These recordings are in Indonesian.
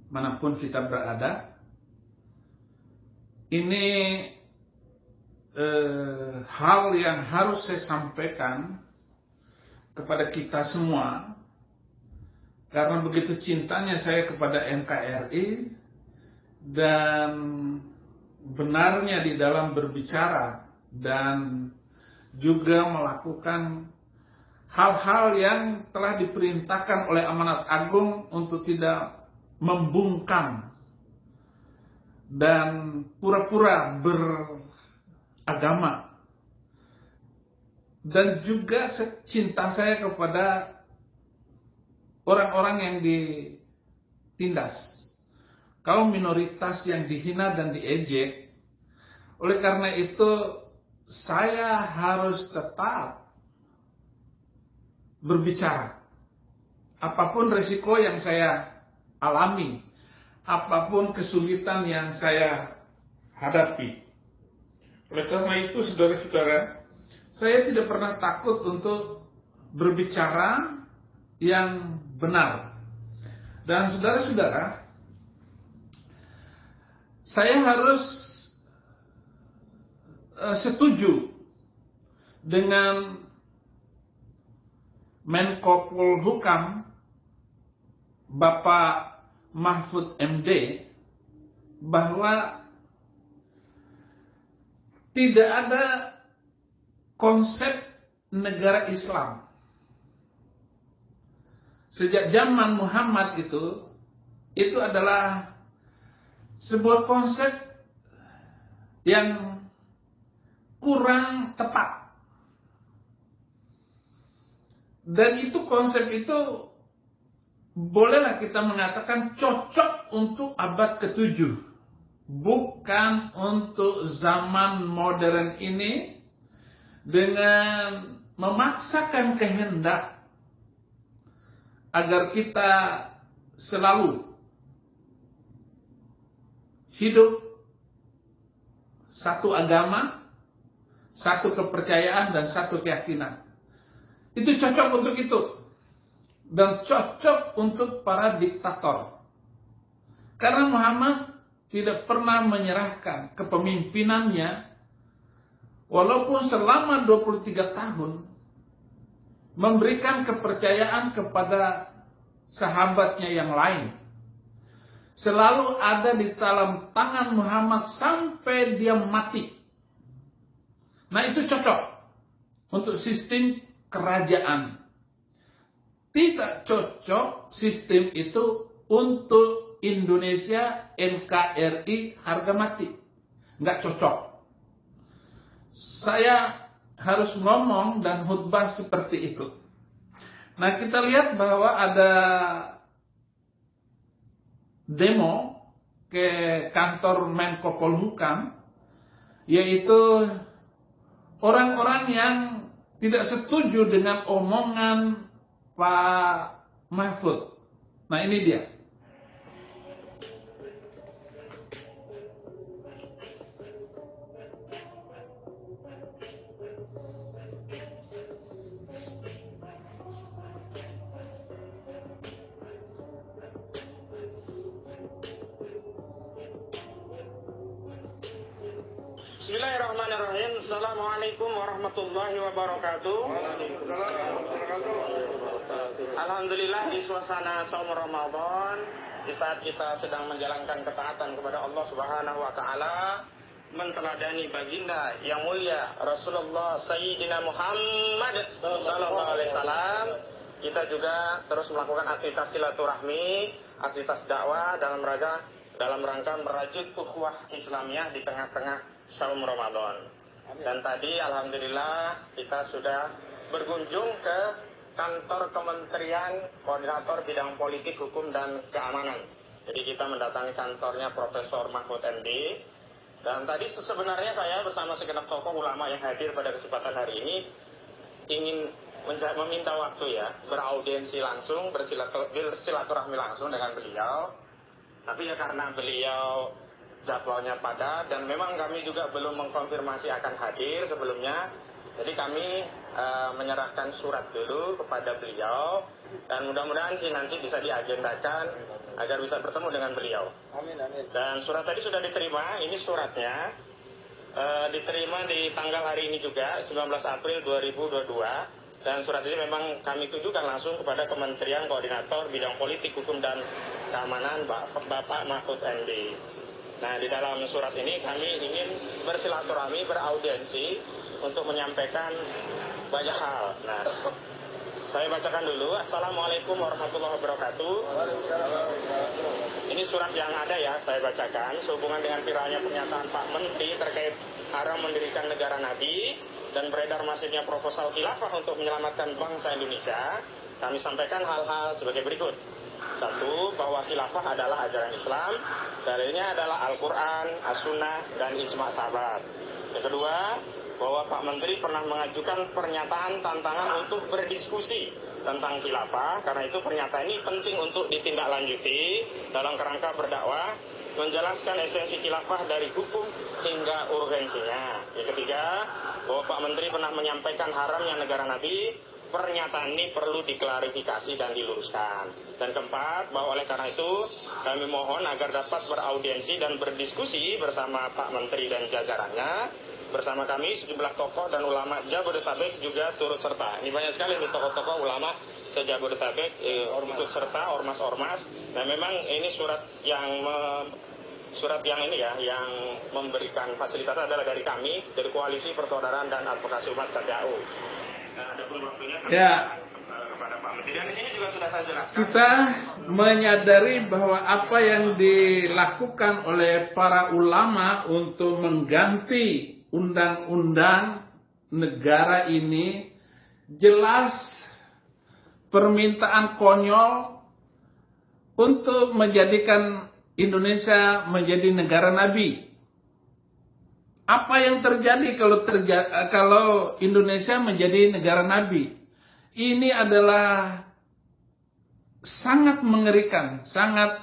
manapun kita berada, ini hal yang harus saya sampaikan kepada kita semua, karena begitu cintanya saya kepada NKRI dan benarnya di dalam berbicara dan juga melakukan hal-hal yang telah diperintahkan oleh amanat agung untuk tidak membungkam dan pura-pura beragama, dan juga cinta saya kepada orang-orang yang ditindas, kaum minoritas yang dihina dan diejek. Oleh karena itu saya harus tetap berbicara, apapun risiko yang saya alami, apapun kesulitan yang saya hadapi. Oleh karena itu, saudara-saudara, saya tidak pernah takut untuk berbicara yang benar. Dan saudara-saudara, saya harus setuju dengan Menko Polhukam Bapak Mahfud MD bahwa tidak ada konsep negara Islam. Sejak zaman Muhammad itu adalah sebuah konsep yang kurang tepat. Dan itu konsep itu bolehlah kita mengatakan cocok untuk abad ke-7, bukan untuk zaman modern ini dengan memaksakan kehendak agar kita selalu hidup satu agama, satu kepercayaan, dan satu keyakinan. Itu cocok untuk itu, dan cocok untuk para diktator. Karena Muhammad tidak pernah menyerahkan kepemimpinannya, walaupun selama 23 tahun memberikan kepercayaan kepada sahabatnya yang lain. Selalu ada di dalam tangan Muhammad sampai dia mati. Nah, itu cocok untuk sistem kerajaan. Tidak cocok sistem itu untuk Indonesia NKRI harga mati. Nggak cocok. Saya harus ngomong dan khutbah seperti itu. Nah, kita lihat bahwa ada demo ke kantor Menko Polhukam, yaitu orang-orang yang tidak setuju dengan omongan Pak Mahfud. Nah, ini dia. Bismillahirrahmanirrahim. Assalamualaikum warahmatullahi wabarakatuh. Alhamdulillah, di suasana saum Ramadan, di saat kita sedang menjalankan ketaatan kepada Allah Subhanahu wa taala, menteladani baginda yang mulia Rasulullah Sayyidina Muhammad sallallahu alaihi wasallam, kita juga terus melakukan aktivitas silaturahmi, aktivitas dakwah dalam rangka merajut ukhuwah Islamiyah di tengah-tengah saum Ramadan. Dan tadi alhamdulillah kita sudah berkunjung ke kantor Kementerian Koordinator Bidang Politik, Hukum, dan Keamanan. Jadi kita mendatangi kantornya Profesor Mahfud MD. Dan tadi sebenarnya saya bersama segenap tokoh ulama yang hadir pada kesempatan hari ini ingin meminta waktu ya, beraudiensi langsung, bersilaturahmi langsung dengan beliau. Tapi ya karena beliau jadwalnya padat dan memang kami juga belum mengkonfirmasi akan hadir sebelumnya, jadi kami menyerahkan surat dulu kepada beliau, dan mudah-mudahan sih nanti bisa diagendakan agar bisa bertemu dengan beliau. Amin, amin. Dan surat tadi sudah diterima, ini suratnya diterima di tanggal hari ini juga, 19 April 2022. Dan surat ini memang kami tujukan langsung kepada Kementerian Koordinator Bidang Politik, Hukum, dan Keamanan Bapak Mahfud MD. Nah, di dalam surat ini kami ingin bersilaturahmi, beraudiensi untuk menyampaikan banyak hal. Nah, saya bacakan dulu. Assalamualaikum warahmatullahi wabarakatuh. Ini surat yang ada ya, saya bacakan. Sehubungan dengan viralnya pernyataan Pak Menteri terkait haram mendirikan negara Nabi dan beredar masifnya proposal khilafah untuk menyelamatkan bangsa Indonesia, kami sampaikan hal-hal sebagai berikut. 1. Bahwa khilafah adalah ajaran Islam. Dalilnya adalah Al-Quran, As-Sunnah, dan Ijma' sahabat. Yang kedua, bahwa Pak Menteri pernah mengajukan pernyataan tantangan untuk berdiskusi tentang khilafah. Karena itu pernyataan ini penting untuk ditindaklanjuti dalam kerangka berdakwah, menjelaskan esensi khilafah dari hukum hingga urgensinya. Yang ketiga, bahwa Pak Menteri pernah menyampaikan haramnya negara Nabi. Pernyataan ini perlu diklarifikasi dan diluruskan. Dan keempat, bahwa oleh karena itu kami mohon agar dapat beraudiensi dan berdiskusi bersama Pak Menteri dan jajarannya. Bersama kami sejumlah tokoh dan ulama Jabodetabek juga turut serta. Ini banyak sekali nih tokoh-tokoh ulama se-Jabodetabek ikut serta, ormas-ormas. Nah, memang ini surat yang ini ya, yang memberikan fasilitas adalah dari kami, dari Koalisi Persaudaraan dan Advokasi Umat KPAU. Nah, ada pun waktunya kepada Pak Menteri. Dan di sini juga sudah saya jelaskan. Kita menyadari bahwa apa yang dilakukan oleh para ulama untuk mengganti undang-undang negara ini jelas permintaan konyol untuk menjadikan Indonesia menjadi negara Nabi. Apa yang terjadi kalau Indonesia menjadi negara Nabi? Ini adalah sangat mengerikan, sangat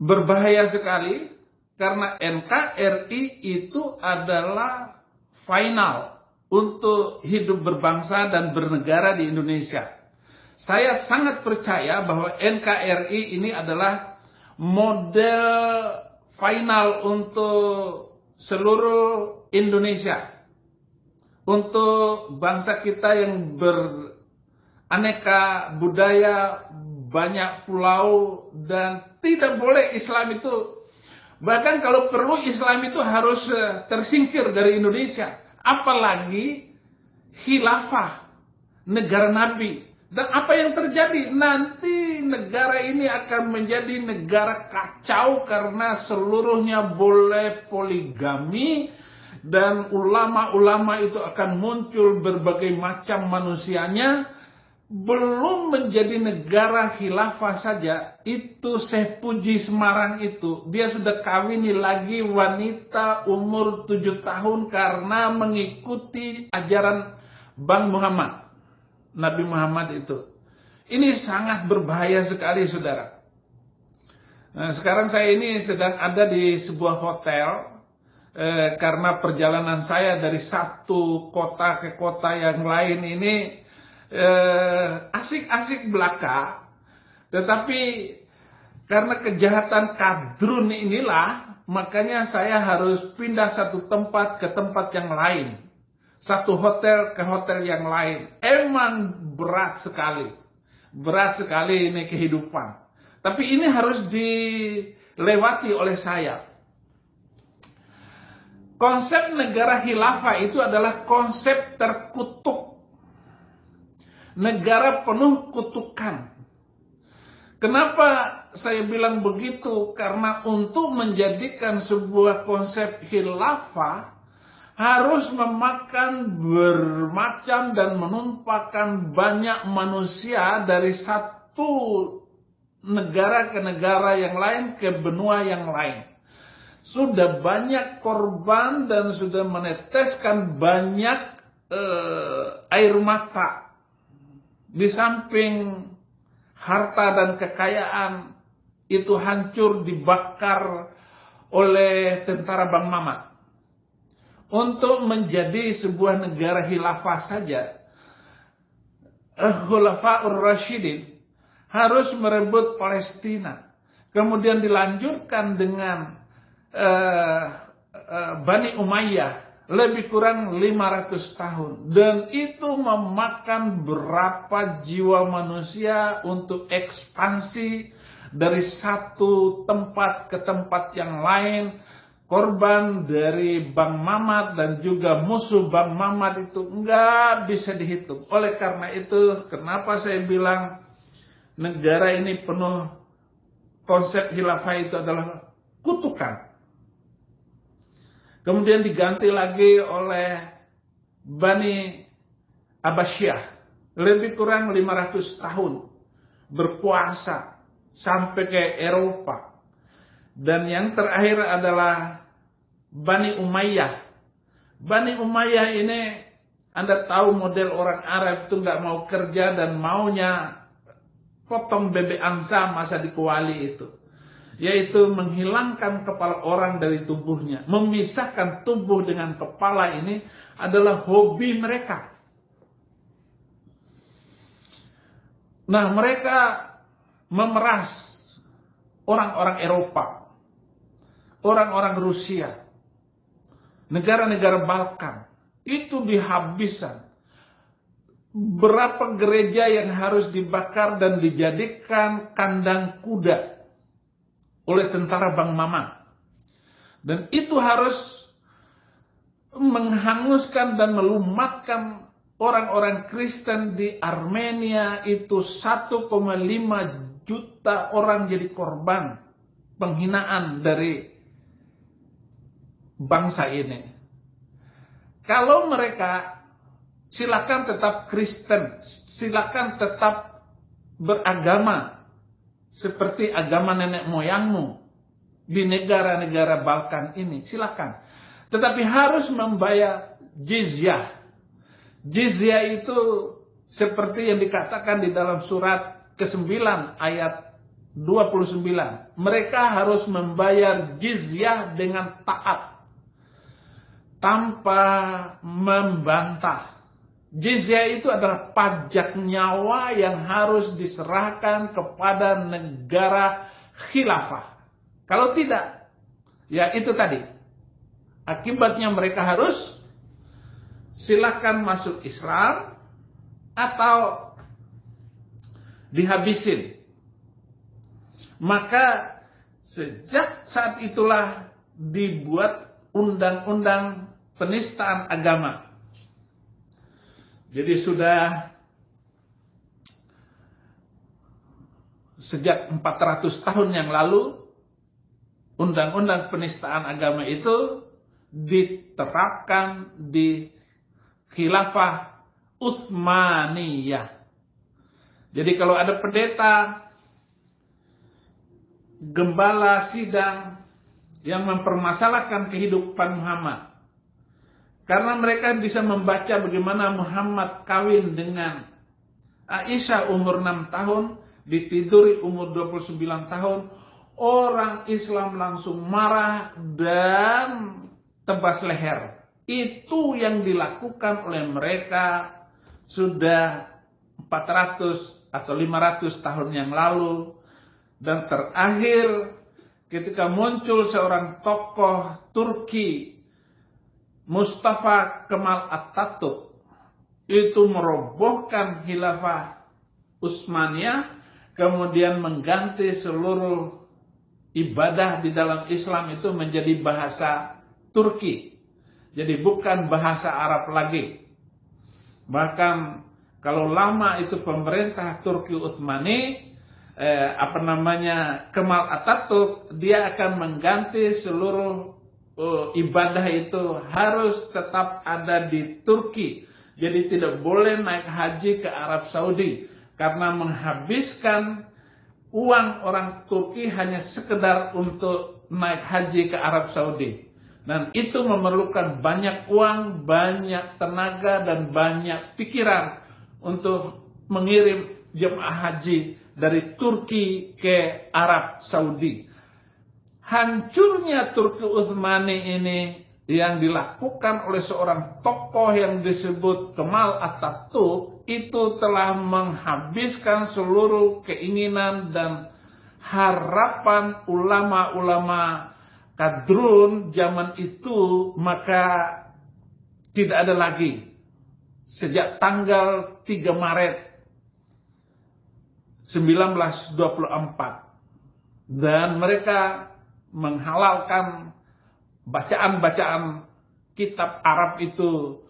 berbahaya sekali, karena NKRI itu adalah final untuk hidup berbangsa dan bernegara di Indonesia. Saya sangat percaya bahwa NKRI ini adalah model final untuk seluruh Indonesia, untuk bangsa kita yang beraneka budaya, banyak pulau, dan tidak boleh Islam itu, bahkan kalau perlu Islam itu harus tersingkir dari Indonesia, apalagi khilafah negara Nabi. Dan apa yang terjadi? Nanti negara ini akan menjadi negara kacau karena seluruhnya boleh poligami, dan ulama-ulama itu akan muncul berbagai macam manusianya. Belum menjadi negara khilafah saja, itu Syekh Puji Semarang itu, dia sudah kawini lagi wanita umur 7 tahun karena mengikuti ajaran Bang Muhammad. Nabi Muhammad itu. Ini sangat berbahaya sekali, saudara. Nah, sekarang saya ini sedang ada di sebuah hotel karena perjalanan saya dari satu kota ke kota yang lain ini asik-asik belaka. Tetapi karena kejahatan kadrun inilah, makanya saya harus pindah satu tempat ke tempat yang lain. Satu hotel ke hotel yang lain. Emang berat sekali. Berat sekali ini kehidupan. Tapi ini harus dilewati oleh saya. Konsep negara khilafah itu adalah konsep terkutuk. Negara penuh kutukan. Kenapa saya bilang begitu? Karena untuk menjadikan sebuah konsep khilafah harus memakan bermacam dan menumpahkan banyak manusia dari satu negara ke negara yang lain, ke benua yang lain. Sudah banyak korban dan sudah meneteskan banyak air mata. Di samping harta dan kekayaan itu hancur dibakar oleh tentara Bang Mamat. untuk menjadi sebuah negara khilafah saja, Khulafaur Rasyidin harus merebut Palestina. Kemudian dilanjutkan dengan Bani Umayyah lebih kurang 500 tahun. Dan itu memakan berapa jiwa manusia untuk ekspansi dari satu tempat ke tempat yang lain. Korban dari Bang Mamat dan juga musuh Bang Mamat itu nggak bisa dihitung. Oleh karena itu, kenapa saya bilang negara ini penuh konsep khilafah itu adalah kutukan. Kemudian diganti lagi oleh Bani Abbasiyah. Lebih kurang 500 tahun berkuasa sampai ke Eropa. Dan yang terakhir adalah Bani Umayyah. Bani Umayyah ini, Anda tahu model orang Arab itu nggak mau kerja dan maunya potong bebek angsa masa dikuali itu. Yaitu menghilangkan kepala orang dari tubuhnya. Memisahkan tubuh dengan kepala ini adalah hobi mereka. Nah, mereka memeras orang-orang Eropa, orang-orang Rusia, negara-negara Balkan, itu dihabiskan. Berapa gereja yang harus dibakar dan dijadikan kandang kuda oleh tentara Bang Mamat. Dan itu harus menghanguskan dan melumatkan orang-orang Kristen di Armenia. Itu 1,5 juta orang jadi korban penghinaan dari bangsa ini. Kalau mereka silakan tetap Kristen, silakan tetap beragama seperti agama nenek moyangmu di negara-negara Balkan ini, silakan. Tetapi harus membayar jizyah. Jizyah itu seperti yang dikatakan di dalam surat ke-9 ayat 29. Mereka harus membayar jizyah dengan taat, tanpa membantah. Jizyah itu adalah pajak nyawa yang harus diserahkan kepada negara khilafah. Kalau tidak, ya itu tadi. Akibatnya mereka harus silakan masuk Islam atau dihabisin. Maka sejak saat itulah dibuat undang-undang penistaan agama. Jadi sudah sejak 400 tahun yang lalu, undang-undang penistaan agama itu diterapkan di Khilafah Utsmaniyah. Jadi kalau ada pendeta, gembala sidang yang mempermasalahkan kehidupan Muhammad, karena mereka bisa membaca bagaimana Muhammad kawin dengan Aisyah umur 6 tahun, ditiduri umur 29 tahun, orang Islam langsung marah dan tebas leher. Itu yang dilakukan oleh mereka sudah 400 atau 500 tahun yang lalu. Dan terakhir ketika muncul seorang tokoh Turki, Mustafa Kemal Atatürk, itu merobohkan khilafah Utsmaniyah, kemudian mengganti seluruh ibadah di dalam Islam itu menjadi bahasa Turki. Jadi bukan bahasa Arab lagi. Bahkan kalau lama itu pemerintah Turki Utsmani, Kemal Atatürk, dia akan mengganti seluruh ibadah itu harus tetap ada di Turki. Jadi tidak boleh naik haji ke Arab Saudi karena menghabiskan uang orang Turki hanya sekedar untuk naik haji ke Arab Saudi. Dan itu memerlukan banyak uang, banyak tenaga, dan banyak pikiran untuk mengirim jemaah haji dari Turki ke Arab Saudi. Hancurnya Turki Utsmani ini yang dilakukan oleh seorang tokoh yang disebut Kemal Atatürk itu telah menghabiskan seluruh keinginan dan harapan ulama-ulama kadrun zaman itu, maka tidak ada lagi sejak tanggal 3 Maret 1924, dan mereka menghalalkan bacaan-bacaan kitab Arab itu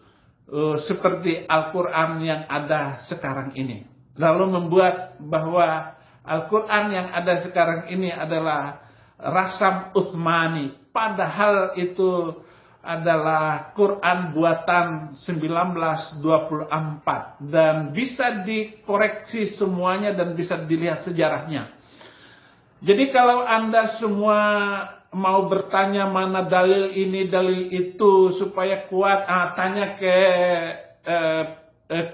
seperti Al-Quran yang ada sekarang ini, lalu membuat bahwa Al-Quran yang ada sekarang ini adalah Rasam Utsmani, padahal itu adalah Quran buatan 1924 dan bisa dikoreksi semuanya dan bisa dilihat sejarahnya. Jadi kalau Anda semua mau bertanya mana dalil ini, dalil itu supaya kuat, tanya ke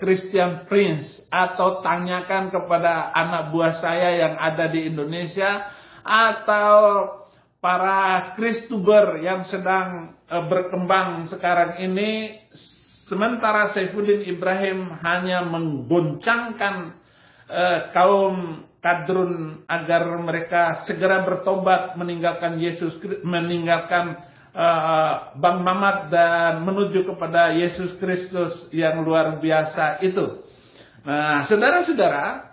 Christian Prince atau tanyakan kepada anak buah saya yang ada di Indonesia atau para Kristuber yang sedang berkembang sekarang ini. Sementara Saifuddin Ibrahim hanya menggoncangkan kaum kadrun agar mereka segera bertobat, meninggalkan meninggalkan Bang Mamat dan menuju kepada Yesus Kristus yang luar biasa itu. Nah, saudara-saudara,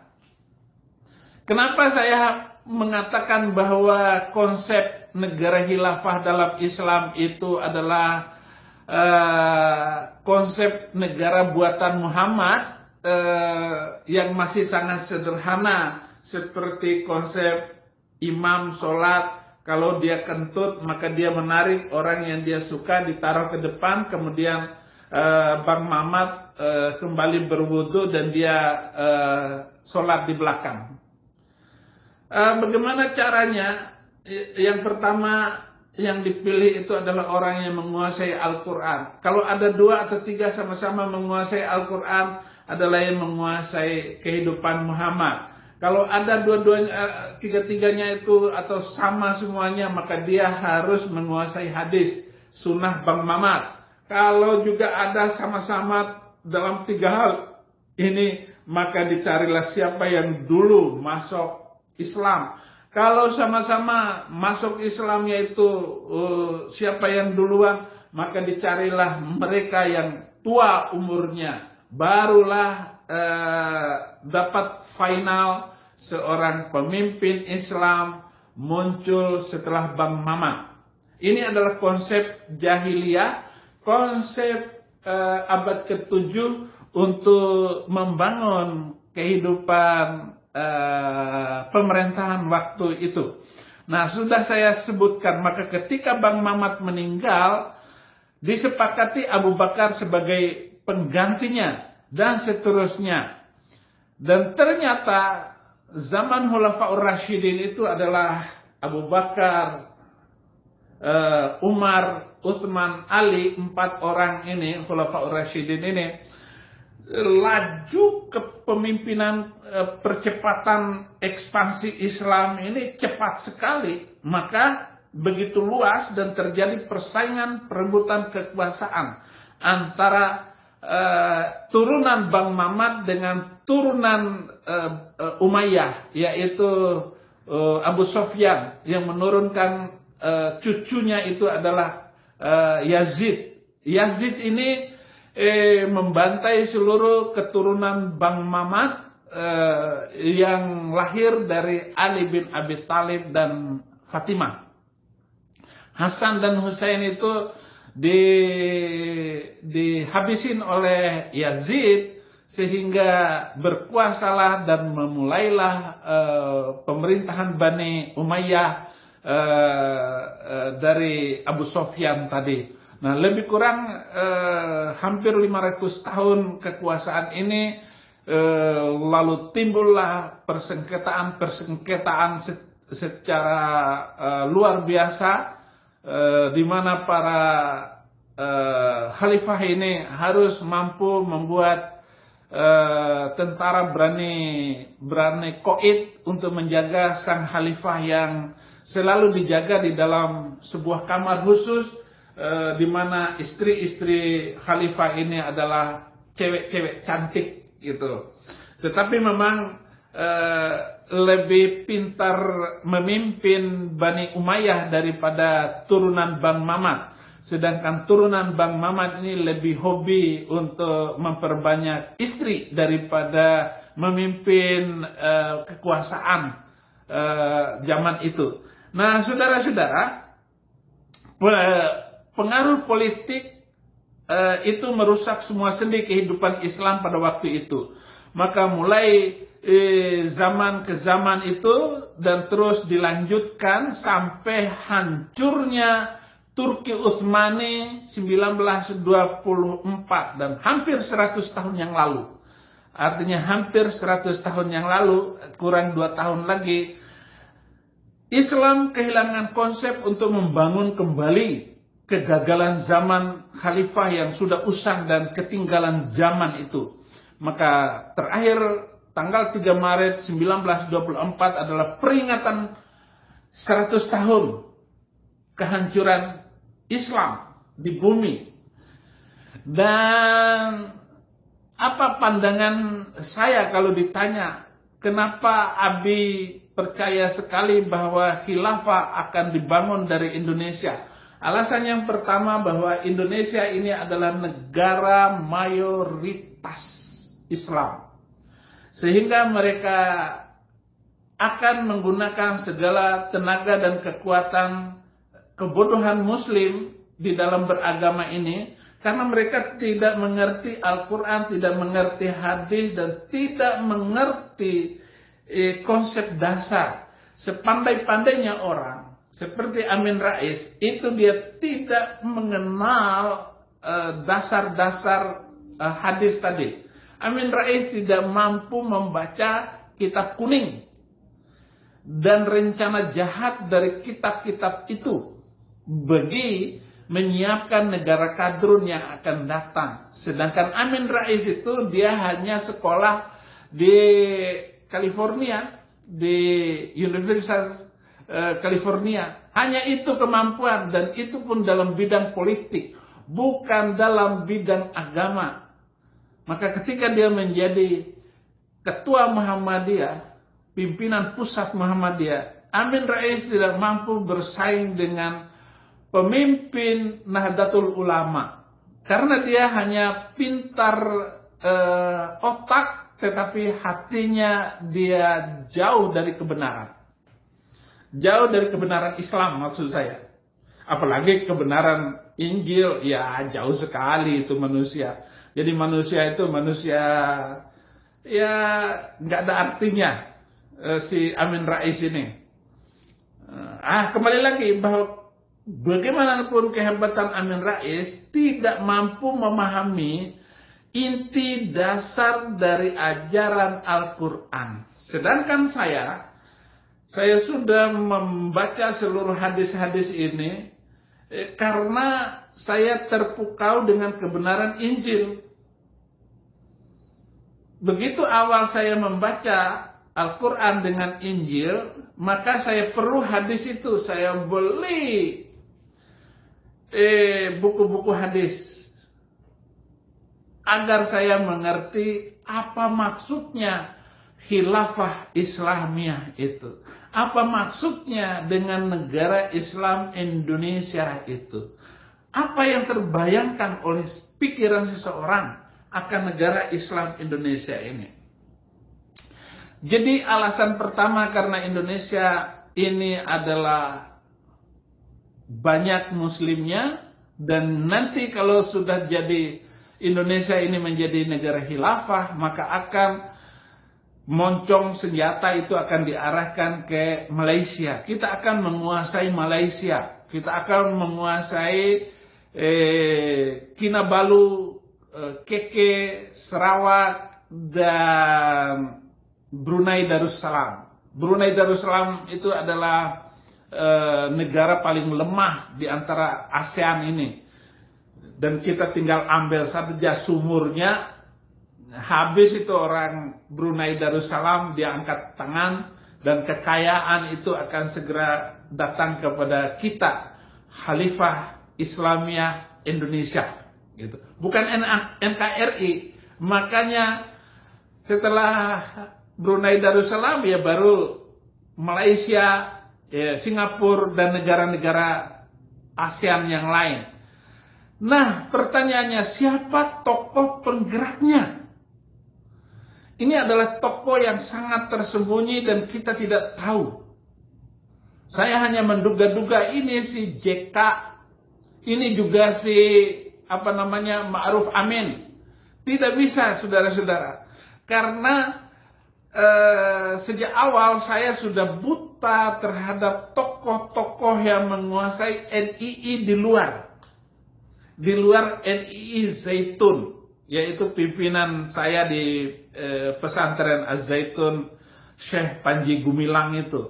kenapa saya mengatakan bahwa konsep negara khilafah dalam Islam itu adalah konsep negara buatan Muhammad yang masih sangat sederhana, seperti konsep imam sholat, kalau dia kentut maka dia menarik orang yang dia suka ditaruh ke depan, kemudian Bang Mamat kembali berwudu dan dia sholat di belakang. Bagaimana caranya? Yang pertama yang dipilih itu adalah orang yang menguasai Al-Quran. Kalau ada 2 atau 3 sama-sama menguasai Al-Quran, adalah yang menguasai kehidupan Muhammad. Kalau ada dua-duanya, tiga-tiganya itu atau sama semuanya, maka dia harus menguasai hadis, sunnah Bang Mamat. Kalau juga ada sama-sama dalam 3 hal ini, maka dicarilah siapa yang dulu masuk Islam. Kalau sama-sama masuk Islam yaitu siapa yang duluan, maka dicarilah mereka yang tua umurnya. Barulah dapat final seorang pemimpin Islam muncul setelah Bang Mamat. Ini adalah konsep jahiliyah, konsep abad ke-7 untuk membangun kehidupan pemerintahan waktu itu. Nah, sudah saya sebutkan, maka ketika Bang Mamat meninggal, disepakati Abu Bakar sebagai penggantinya dan seterusnya. Dan ternyata zaman Khulafaur Rasyidin itu adalah Abu Bakar, Umar, Utsman, Ali, 4 orang ini, Khulafaur Rasyidin ini, laju kepemimpinan percepatan ekspansi Islam ini cepat sekali, maka begitu luas dan terjadi persaingan perebutan kekuasaan antara turunan Bang Mamat dengan turunan Umayyah, yaitu Abu Sufyan yang menurunkan cucunya itu adalah Yazid. Yazid ini membantai seluruh keturunan Bang Mamat yang lahir dari Ali bin Abi Thalib dan Fatimah. Hasan dan Husain itu dihabisin oleh Yazid, sehingga berkuasalah dan memulailah pemerintahan Bani Umayyah dari Abu Sufyan tadi. Nah, lebih kurang hampir 500 tahun kekuasaan ini, lalu timbullah persengketaan secara luar biasa, di mana para khalifah ini harus mampu membuat tentara berani koid untuk menjaga sang khalifah yang selalu dijaga di dalam sebuah kamar khusus. di mana istri-istri khalifah ini adalah cewek-cewek cantik gitu. Tetapi memang lebih pintar memimpin Bani Umayyah daripada turunan Bang Mamad. Sedangkan turunan Bang Mamad ini lebih hobi untuk memperbanyak istri daripada memimpin kekuasaan zaman itu. Nah, saudara-saudara, pengaruh politik itu merusak semua sendi kehidupan Islam pada waktu itu. Maka mulai zaman ke zaman itu dan terus dilanjutkan sampai hancurnya Turki Utsmani 1924 dan hampir 100 tahun yang lalu. Artinya hampir 100 tahun yang lalu, kurang 2 tahun lagi, Islam kehilangan konsep untuk membangun kembali kegagalan zaman khalifah yang sudah usang dan ketinggalan zaman itu. Maka terakhir tanggal 3 Maret 1924 adalah peringatan 100 tahun kehancuran Islam di bumi. Dan apa pandangan saya kalau ditanya kenapa Abi percaya sekali bahwa khilafah akan dibangun dari Indonesia? Alasan yang pertama bahwa Indonesia ini adalah negara mayoritas Islam. Sehingga mereka akan menggunakan segala tenaga dan kekuatan kebodohan Muslim di dalam beragama ini. Karena mereka tidak mengerti Al-Quran, tidak mengerti hadis, dan tidak mengerti konsep dasar. Sepandai-pandainya orang seperti Amin Rais, itu dia tidak mengenal dasar-dasar hadis tadi. Amin Rais tidak mampu membaca kitab kuning dan rencana jahat dari kitab-kitab itu bagi menyiapkan negara kadrun yang akan datang. Sedangkan Amin Rais itu dia hanya sekolah di California, di Universitas California. Hanya itu kemampuan, dan itu pun dalam bidang politik, bukan dalam bidang agama. Maka ketika dia menjadi ketua Muhammadiyah, pimpinan pusat Muhammadiyah, Amin Rais tidak mampu bersaing dengan pemimpin Nahdlatul Ulama. Karena dia hanya pintar otak, tetapi hatinya dia jauh dari kebenaran. Jauh dari kebenaran Islam maksud saya. Apalagi kebenaran Injil, ya jauh sekali itu manusia. Jadi manusia itu manusia, ya nggak ada artinya si Amin Rais ini. Kembali lagi bahwa bagaimanapun kehebatan Amin Rais tidak mampu memahami inti dasar dari ajaran Al-Quran. Sedangkan saya sudah membaca seluruh hadis-hadis ini karena saya terpukau dengan kebenaran Injil. Begitu awal saya membaca Al-Quran dengan Injil, maka saya perlu hadis itu. Saya beli buku-buku hadis agar saya mengerti apa maksudnya khilafah Islamiyah itu. Apa maksudnya dengan negara Islam Indonesia itu? Apa yang terbayangkan oleh pikiran seseorang akan negara Islam Indonesia ini? Jadi alasan pertama karena Indonesia ini adalah banyak muslimnya, dan nanti kalau sudah jadi Indonesia ini menjadi negara khilafah, maka akan moncong senjata itu akan diarahkan ke Malaysia. Kita akan menguasai Malaysia. Kita akan menguasai Kinabalu, Keke, Sarawak, dan Brunei Darussalam. Brunei Darussalam itu adalah negara paling lemah di antara ASEAN ini. Dan kita tinggal ambil saja sumurnya. Habis itu orang Brunei Darussalam dia angkat tangan, dan kekayaan itu akan segera datang kepada kita, Khalifah Islamiyah Indonesia, gitu. Bukan NKRI. Makanya setelah Brunei Darussalam ya baru Malaysia, ya, Singapura dan negara-negara ASEAN yang lain. Nah, pertanyaannya, siapa tokoh penggeraknya? Ini adalah tokoh yang sangat tersembunyi dan kita tidak tahu. Saya hanya menduga-duga ini si JK, ini juga si Ma'ruf Amin. Tidak bisa, saudara-saudara. Karena sejak awal saya sudah buta terhadap tokoh-tokoh yang menguasai NII di luar NII Zaitun, yaitu pimpinan saya di pesantren Az-Zaitun Syekh Panji Gumilang itu.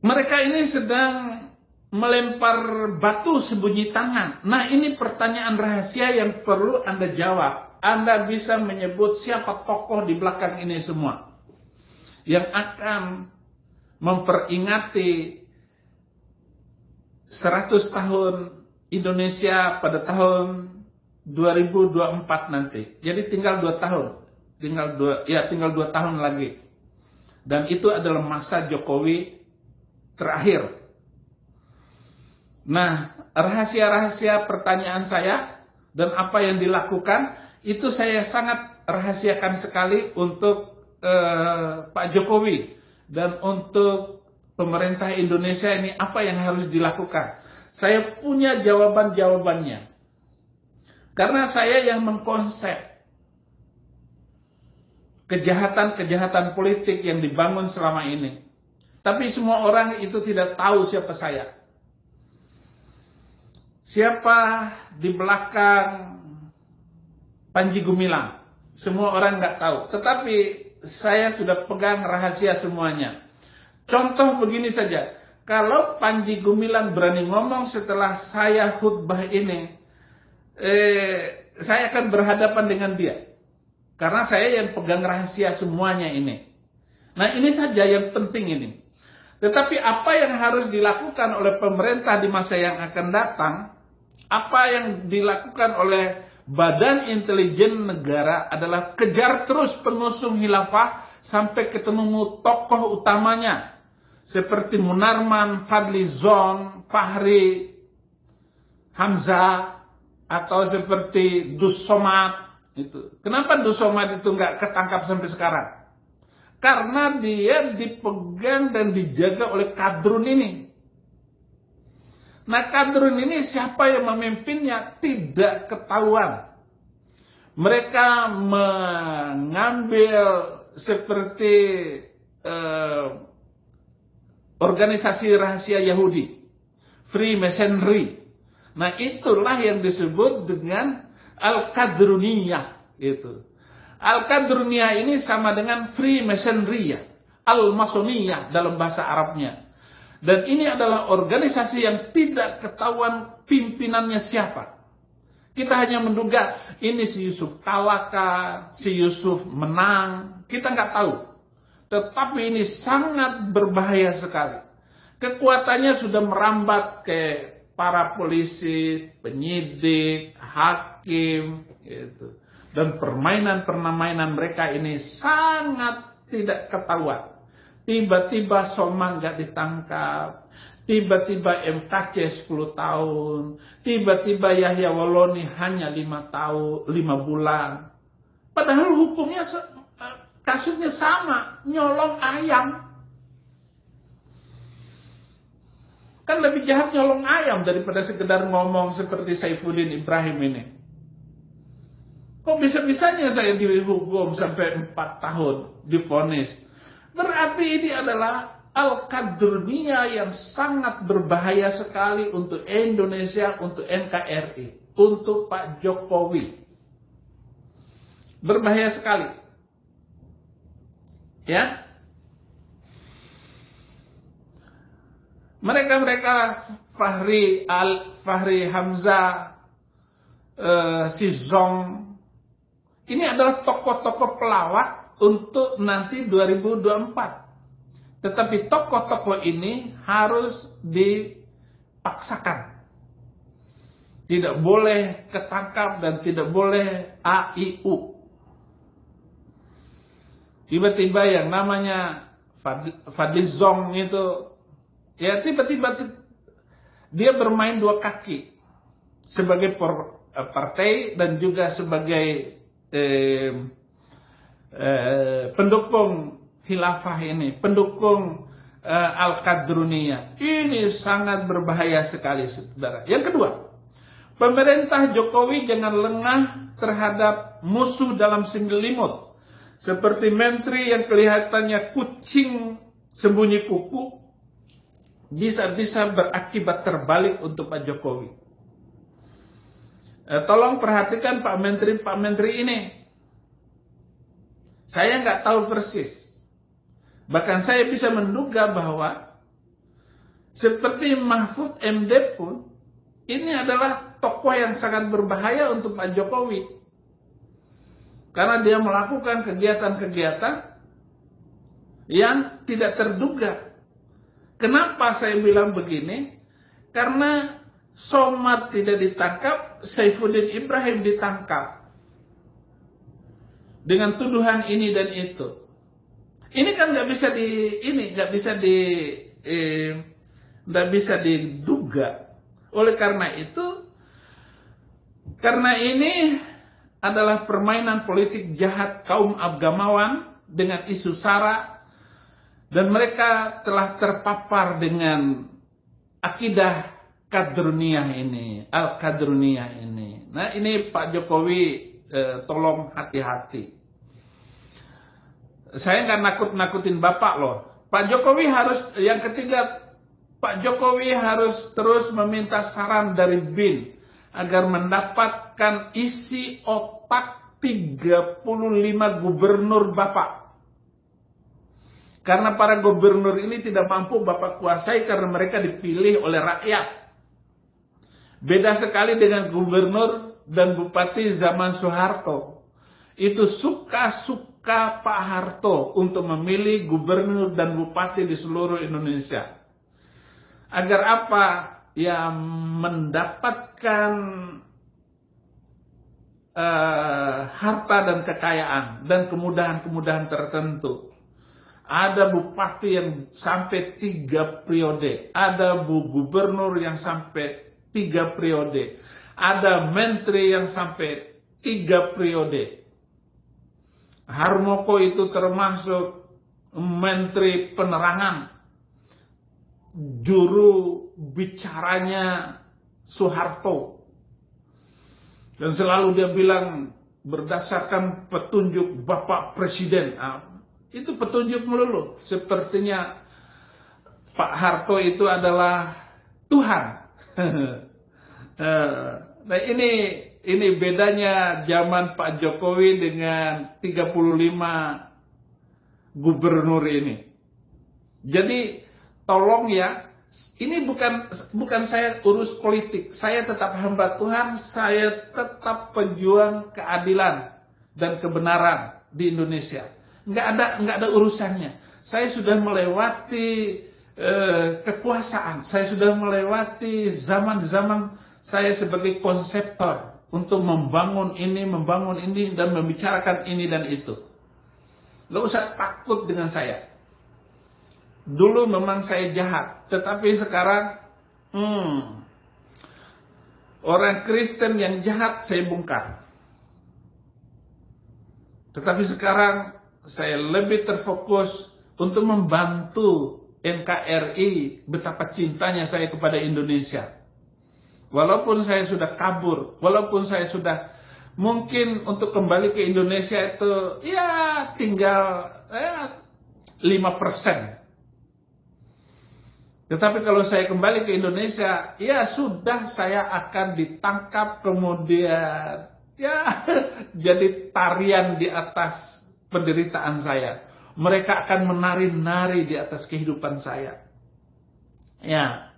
Mereka ini sedang melempar batu sembunyi tangan. Nah, ini pertanyaan rahasia yang perlu Anda jawab. Anda bisa menyebut siapa tokoh di belakang ini semua yang akan memperingati 100 tahun Indonesia pada tahun 2024 nanti. Jadi tinggal 2 tahun. Tinggal 2 tahun lagi. Dan itu adalah masa Jokowi terakhir. Nah, rahasia-rahasia pertanyaan saya dan apa yang dilakukan itu saya sangat rahasiakan sekali untuk Pak Jokowi dan untuk pemerintah Indonesia ini apa yang harus dilakukan. Saya punya jawaban-jawabannya. Karena saya yang mengkonsep kejahatan-kejahatan politik yang dibangun selama ini. Tapi semua orang itu tidak tahu siapa saya. Siapa di belakang Panji Gumilang. Semua orang nggak tahu. Tetapi saya sudah pegang rahasia semuanya. Contoh begini saja. Kalau Panji Gumilang berani ngomong setelah saya khutbah ini, saya akan berhadapan dengan dia. Karena saya yang pegang rahasia semuanya ini. Nah, ini saja yang penting ini. Tetapi apa yang harus dilakukan oleh pemerintah di masa yang akan datang, apa yang dilakukan oleh Badan Intelijen Negara adalah kejar terus pengusung khilafah sampai ketemu tokoh utamanya. Seperti Munarman, Fadli Zon, Fahri Hamzah, atau seperti Dus Somad. Itu. Kenapa Dus Somad itu nggak ketangkap sampai sekarang? Karena dia dipegang dan dijaga oleh kadrun ini. Nah, kadrun ini siapa yang memimpinnya? Tidak ketahuan. Mereka mengambil seperti organisasi rahasia Yahudi, Freemasonry. Nah, itulah yang disebut dengan Al-Qadruniyah. Itu. Al-Qadruniyah ini sama dengan Freemasonry, Al-Masoniyah dalam bahasa Arabnya. Dan ini adalah organisasi yang tidak ketahuan pimpinannya siapa. Kita hanya menduga ini si Yusuf Tawaka, si Yusuf menang. Kita nggak tahu. Tetapi ini sangat berbahaya sekali. Kekuatannya sudah merambat ke para polisi, penyidik, hakim, gitu. Dan permainan-permainan mereka ini sangat tidak ketahuan. Tiba-tiba Somang nggak ditangkap, tiba-tiba MKC 10 tahun, tiba-tiba Yahya Waloni hanya 5 bulan. Padahal hukumnya kasusnya sama, nyolong ayam. Kan lebih jahat nyolong ayam daripada sekedar ngomong seperti Saifuddin Ibrahim ini. Kok bisa-bisanya saya dihukum sampai 4 tahun divonis? Berarti ini adalah Al-Qadruniyah yang sangat berbahaya sekali untuk Indonesia, untuk NKRI, untuk Pak Jokowi. Berbahaya sekali. Ya. Mereka Fahri Hamzah, si Zong, ini adalah tokoh-tokoh pelawak untuk nanti 2024. Tetapi tokoh-tokoh ini harus dipaksakan. Tidak boleh ketangkap dan tidak boleh AIU. Tiba-tiba yang namanya Fadlizon itu, ya tiba-tiba dia bermain dua kaki. Sebagai partai dan juga sebagai pendukung khilafah ini, pendukung Al-Qadruniyah. Ini sangat berbahaya sekali, saudara. Yang kedua, pemerintah Jokowi jangan lengah terhadap musuh dalam selimut. Seperti menteri yang kelihatannya kucing sembunyi kuku, bisa-bisa berakibat terbalik untuk Pak Jokowi. Tolong perhatikan Pak Menteri ini. Saya nggak tahu persis. Bahkan saya bisa menduga bahwa seperti Mahfud MD pun, ini adalah tokoh yang sangat berbahaya untuk Pak Jokowi. Karena dia melakukan kegiatan-kegiatan yang tidak terduga. Kenapa saya bilang begini? Karena Somad tidak ditangkap, Saifuddin Ibrahim ditangkap. Dengan tuduhan ini dan itu. Ini kan nggak bisa diduga. Oleh karena itu, karena ini adalah permainan politik jahat kaum agamawan dengan isu SARA, dan mereka telah terpapar dengan akidah Qadruniyah ini, Al-Qadruniyah ini. Nah, ini Pak Jokowi tolong hati-hati. Saya nggak nakut-nakutin Bapak loh. Pak Jokowi harus, yang ketiga, Pak Jokowi harus terus meminta saran dari BIN agar mendapatkan isi otak 35 gubernur Bapak. Karena para gubernur ini tidak mampu Bapak kuasai karena mereka dipilih oleh rakyat. Beda sekali dengan gubernur dan bupati zaman Soeharto. Itu suka-suka Pak Harto untuk memilih gubernur dan bupati di seluruh Indonesia. Agar apa? Ya mendapatkan harta dan kekayaan dan kemudahan-kemudahan tertentu. Ada bupati yang sampai 3 periode. Ada gubernur yang sampai 3 periode. Ada menteri yang sampai 3 periode. Harmoko itu termasuk menteri penerangan. Juru bicaranya Soeharto. Dan selalu dia bilang berdasarkan petunjuk Bapak Presiden. Itu petunjuk melulu. Sepertinya Pak Harto itu adalah Tuhan. Nah ini bedanya zaman Pak Jokowi dengan 35 gubernur ini. Jadi tolong ya, ini bukan saya urus politik. Saya tetap hamba Tuhan, saya tetap pejuang keadilan dan kebenaran di Indonesia. Nggak ada urusannya. Saya sudah melewati kekuasaan. Saya sudah melewati zaman-zaman saya sebagai konseptor untuk membangun ini, dan membicarakan ini dan itu. Nggak usah takut dengan saya. Dulu memang saya jahat, tetapi sekarang orang Kristen yang jahat saya bongkar. Tetapi sekarang saya lebih terfokus untuk membantu NKRI, betapa cintanya saya kepada Indonesia. Walaupun saya sudah kabur, walaupun saya sudah mungkin untuk kembali ke Indonesia itu ya tinggal 5%. Tetapi kalau saya kembali ke Indonesia, ya sudah, saya akan ditangkap, kemudian ya jadi tarian di atas penderitaan saya. Mereka akan menari-nari di atas kehidupan saya. Ya.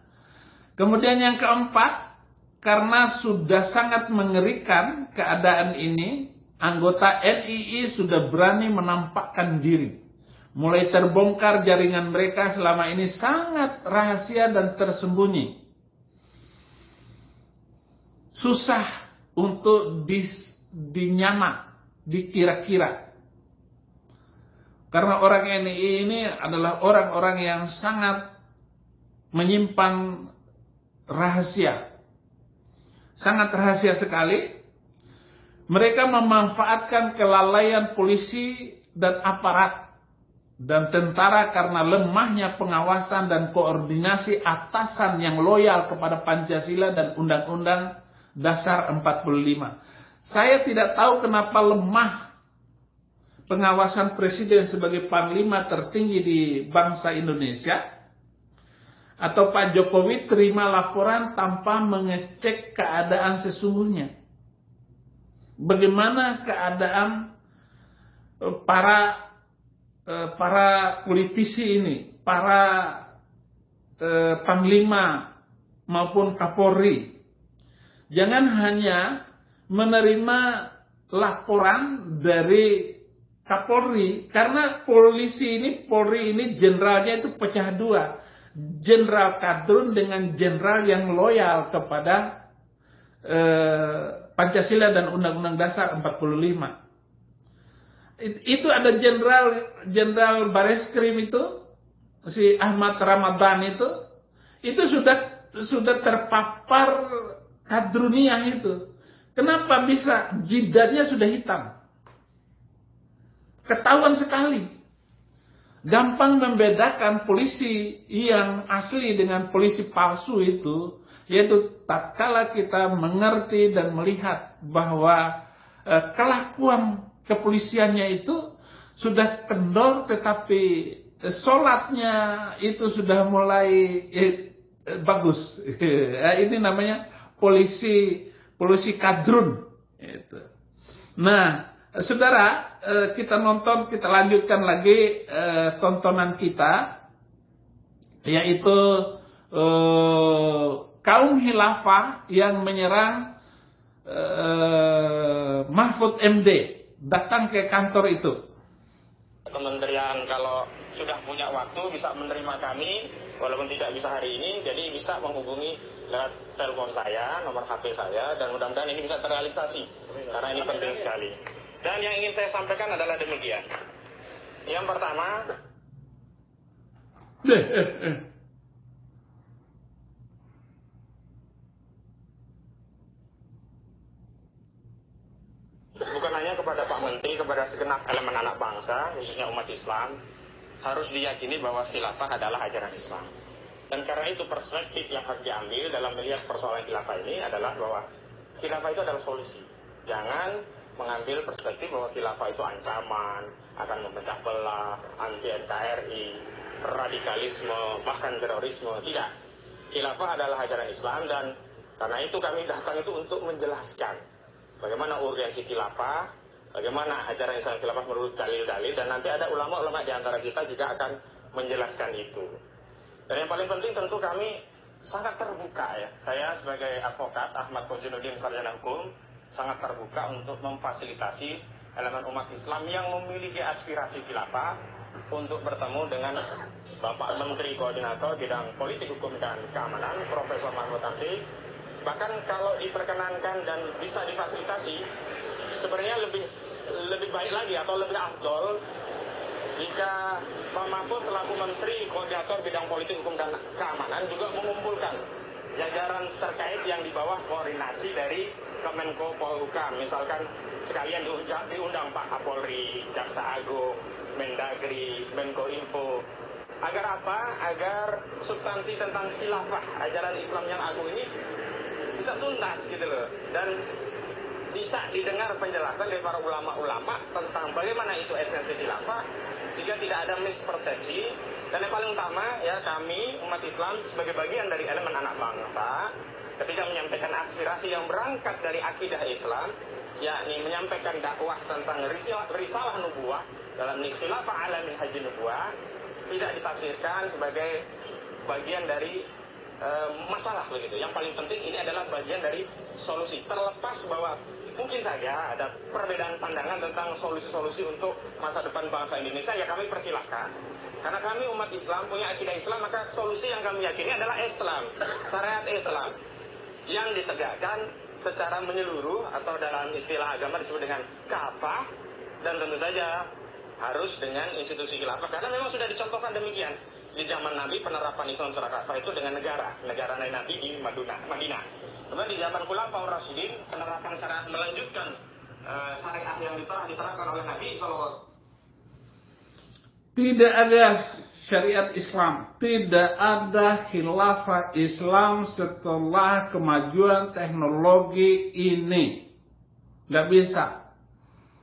Kemudian yang keempat, karena sudah sangat mengerikan keadaan ini, anggota NII sudah berani menampakkan diri. mulai terbongkar jaringan mereka selama ini sangat rahasia dan tersembunyi. Susah untuk dinyamak, dikira-kira. Karena orang NII ini adalah orang-orang yang sangat menyimpan rahasia. Sangat rahasia sekali. Mereka memanfaatkan kelalaian polisi dan aparat dan tentara karena lemahnya pengawasan dan koordinasi atasan yang loyal kepada Pancasila dan Undang-Undang Dasar 45. Saya tidak tahu kenapa lemah pengawasan Presiden sebagai Panglima tertinggi di bangsa Indonesia, atau Pak Jokowi terima laporan tanpa mengecek keadaan sesungguhnya. Bagaimana keadaan para politisi ini, para panglima maupun Kapolri. Jangan hanya menerima laporan dari Kapolri, karena Polri ini jenderalnya itu pecah dua. Jenderal kadrun dengan jenderal yang loyal kepada Pancasila dan Undang-Undang Dasar 45. Itu ada jenderal Bareskrim itu, si Ahmad Ramadan itu sudah terpapar kadruniyah itu. Kenapa bisa jidatnya sudah hitam? Ketahuan sekali. Gampang membedakan polisi yang asli dengan polisi palsu itu, yaitu tatkala kita mengerti dan melihat bahwa kelakuan kepolisiannya itu sudah kendor, tetapi sholatnya itu sudah mulai bagus. Ini namanya polisi kadrun. Nah, saudara, kita lanjutkan lagi tontonan kita, yaitu kaum khilafah yang menyerang Mahfud MD, datang ke kantor itu. Kementerian kalau sudah punya waktu bisa menerima kami, walaupun tidak bisa hari ini, jadi bisa menghubungi lewat telepon saya, nomor HP saya, dan mudah-mudahan ini bisa terrealisasi, karena ini penting sekali. Dan yang ingin saya sampaikan adalah demikian. Yang pertama, bukan hanya kepada Pak Menteri, kepada segenap elemen anak bangsa, khususnya umat Islam, harus diyakini bahwa khilafah adalah ajaran Islam. Dan karena itu perspektif yang harus diambil dalam melihat persoalan khilafah ini adalah bahwa khilafah itu adalah solusi. Jangan mengambil perspektif bahwa khilafah itu ancaman, akan memecah belah, anti NKRI, radikalisme, bahkan terorisme. Tidak. Khilafah adalah ajaran Islam, dan karena itu kami datang itu untuk menjelaskan bagaimana urgensi khilafah, bagaimana ajaran Islam khilafah menurut dalil-dalil, dan nanti ada ulama-ulama di antara kita juga akan menjelaskan itu. Dan yang paling penting tentu kami sangat terbuka ya. Saya sebagai advokat Ahmad Kojinuddin Sarjana Hukum sangat terbuka untuk memfasilitasi elemen umat Islam yang memiliki aspirasi khilafah untuk bertemu dengan Bapak Menteri Koordinator Bidang Politik Hukum dan Keamanan, Profesor Mahfud MD. Bahkan kalau diperkenankan dan bisa difasilitasi, sebenarnya lebih baik lagi atau lebih afdol jika Pak Mahfud selaku Menteri Koordinator Bidang Politik Hukum dan Keamanan juga mengumpulkan jajaran terkait yang di bawah koordinasi dari Kemenko Polhukam, misalkan sekalian diundang Pak Kapolri, Jaksa Agung, Mendagri, Menko Info. Agar apa? Agar substansi tentang khilafah, ajaran Islam yang agung ini bisa tuntas gitu loh, dan bisa didengar penjelasan dari para ulama-ulama tentang bagaimana itu esensi khilafah, sehingga tidak ada mispersepsi. Dan yang paling utama ya, kami umat Islam sebagai bagian dari elemen anak bangsa, ketika menyampaikan aspirasi yang berangkat dari akidah Islam, yakni menyampaikan dakwah tentang risalah nubuwah dalam khilafah ala minhajin nubuwah, tidak ditafsirkan sebagai bagian dari masalah begitu. Yang paling penting ini adalah bagian dari solusi. Terlepas bahwa mungkin saja ada perbedaan pandangan tentang solusi-solusi untuk masa depan bangsa Indonesia, ya kami persilahkan. Karena kami umat Islam punya akidah Islam, maka solusi yang kami yakini adalah Islam, syariat Islam yang ditegakkan secara menyeluruh atau dalam istilah agama disebut dengan kafah, dan tentu saja harus dengan institusi khilafah, karena memang sudah dicontohkan demikian di zaman Nabi. Penerapan Islam secara kafah itu dengan negara Nabi di Madinah. Kemudian di zaman Khulafaur Rasyidin, penerapan syariat melanjutkan syariat yang telah diterapkan oleh Nabi SAW. Tidak ada syariat Islam, tidak ada khilafah Islam setelah kemajuan teknologi ini. Nggak bisa.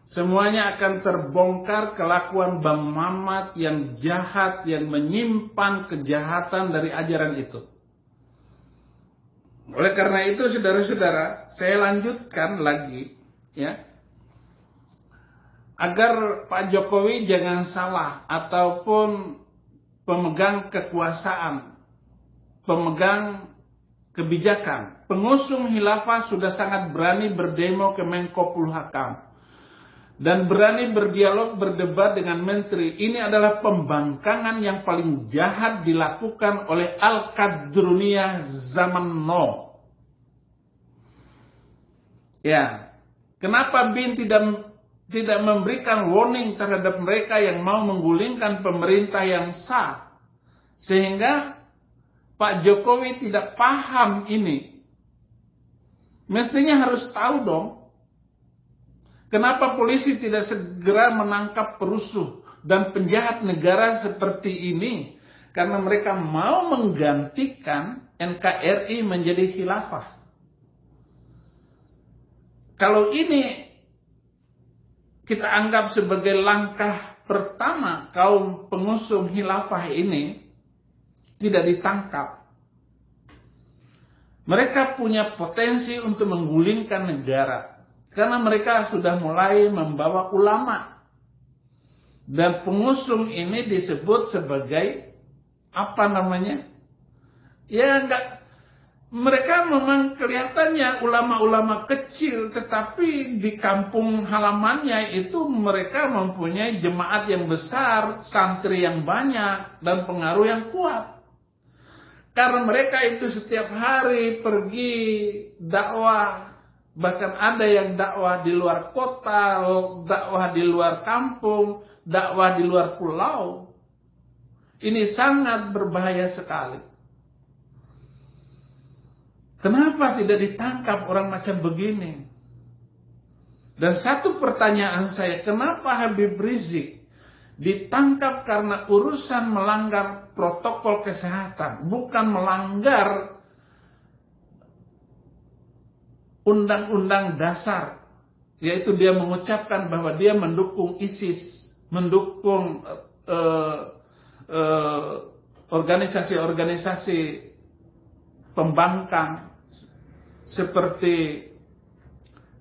Semuanya akan terbongkar kelakuan Bang Mamat yang jahat, yang menyimpan kejahatan dari ajaran itu. Oleh karena itu, saudara-saudara, saya lanjutkan lagi, ya, agar Pak Jokowi jangan salah, ataupun pemegang kekuasaan, pemegang kebijakan, pengusung khilafah sudah sangat berani berdemo ke Menko Polhukam dan berani berdialog, berdebat dengan menteri. Ini adalah pembangkangan yang paling jahat dilakukan oleh Al-Qadruniyah zaman now. Ya, kenapa BIN tidak memberikan warning terhadap mereka yang mau menggulingkan pemerintah yang sah, sehingga Pak Jokowi tidak paham ini? Mestinya harus tahu dong. Kenapa polisi tidak segera menangkap perusuh dan penjahat negara seperti ini? Karena mereka mau menggantikan NKRI menjadi khilafah. Kalau ini kita anggap sebagai langkah pertama kaum pengusung khilafah ini tidak ditangkap, mereka punya potensi untuk menggulingkan negara. Karena mereka sudah mulai membawa ulama. Dan pengusung ini disebut sebagai apa namanya? Ya enggak, mereka memang kelihatannya ulama-ulama kecil, tetapi di kampung halamannya itu mereka mempunyai jemaat yang besar, santri yang banyak, dan pengaruh yang kuat. Karena mereka itu setiap hari pergi dakwah. Bahkan ada yang dakwah di luar kota, dakwah di luar kampung, dakwah di luar pulau. Ini sangat berbahaya sekali. Kenapa tidak ditangkap orang macam begini? Dan satu pertanyaan saya, kenapa Habib Rizik ditangkap karena urusan melanggar protokol kesehatan, bukan melanggar Undang-Undang Dasar, yaitu dia mengucapkan bahwa dia mendukung ISIS, mendukung organisasi-organisasi pembangkang seperti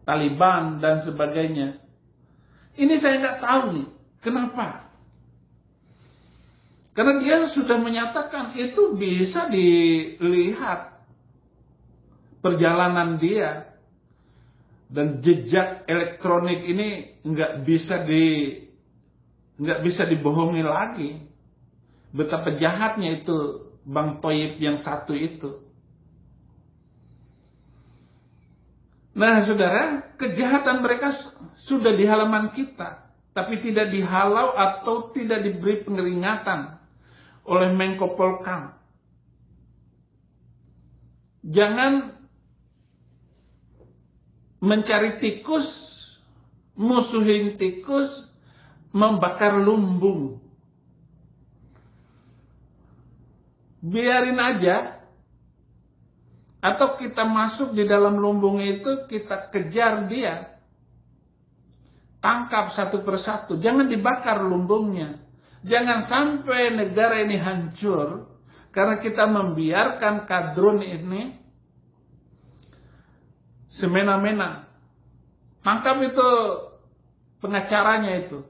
Taliban dan sebagainya. Ini saya nggak tahu nih, kenapa? Karena dia sudah menyatakan itu bisa dilihat perjalanan dia. Dan jejak elektronik ini nggak bisa dibohongi lagi. Betapa jahatnya itu Bang Toyib yang satu itu. Nah, saudara, kejahatan mereka sudah di halaman kita, tapi tidak dihalau atau tidak diberi peringatan oleh Menko Polhukam. Jangan mencari tikus, musuhin tikus, membakar lumbung. Biarin aja. Atau kita masuk di dalam lumbung itu, kita kejar dia. Tangkap satu persatu. Jangan dibakar lumbungnya. Jangan sampai negara ini hancur karena kita membiarkan kadrun ini semena-mena. Tangkap itu pengacaranya itu.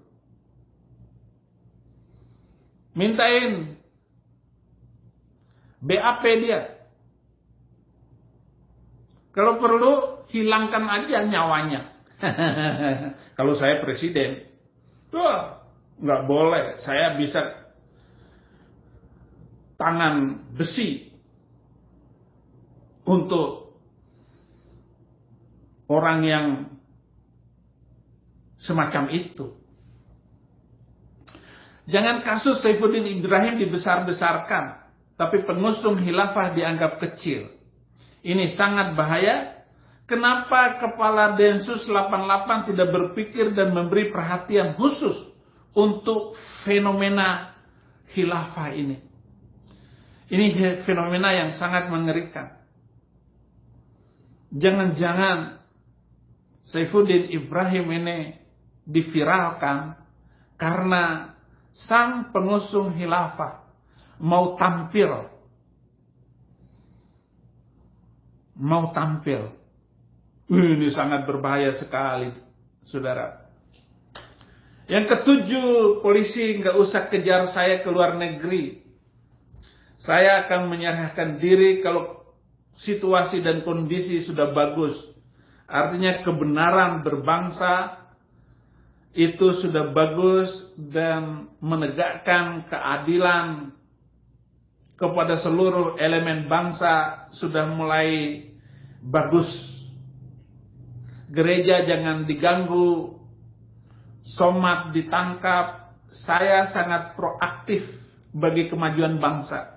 Mintain BAP dia. Kalau perlu hilangkan aja nyawanya. Kalau saya presiden, wah, nggak boleh. Saya bisa tangan besi untuk orang yang semacam itu. Jangan kasus Saifuddin Ibrahim dibesar-besarkan, tapi pengusung khilafah dianggap kecil. Ini sangat bahaya. Kenapa Kepala Densus 88 tidak berpikir dan memberi perhatian khusus untuk fenomena khilafah ini? Ini fenomena yang sangat mengerikan. Jangan-jangan Saifuddin Ibrahim ini diviralkan karena sang pengusung khilafah mau tampil. Ini sangat berbahaya sekali, saudara. Yang ketujuh, polisi nggak usah kejar saya ke luar negeri. Saya akan menyerahkan diri kalau situasi dan kondisi sudah bagus. Artinya kebenaran berbangsa itu sudah bagus dan menegakkan keadilan kepada seluruh elemen bangsa sudah mulai bagus. Gereja jangan diganggu, somat ditangkap. Saya sangat proaktif bagi kemajuan bangsa.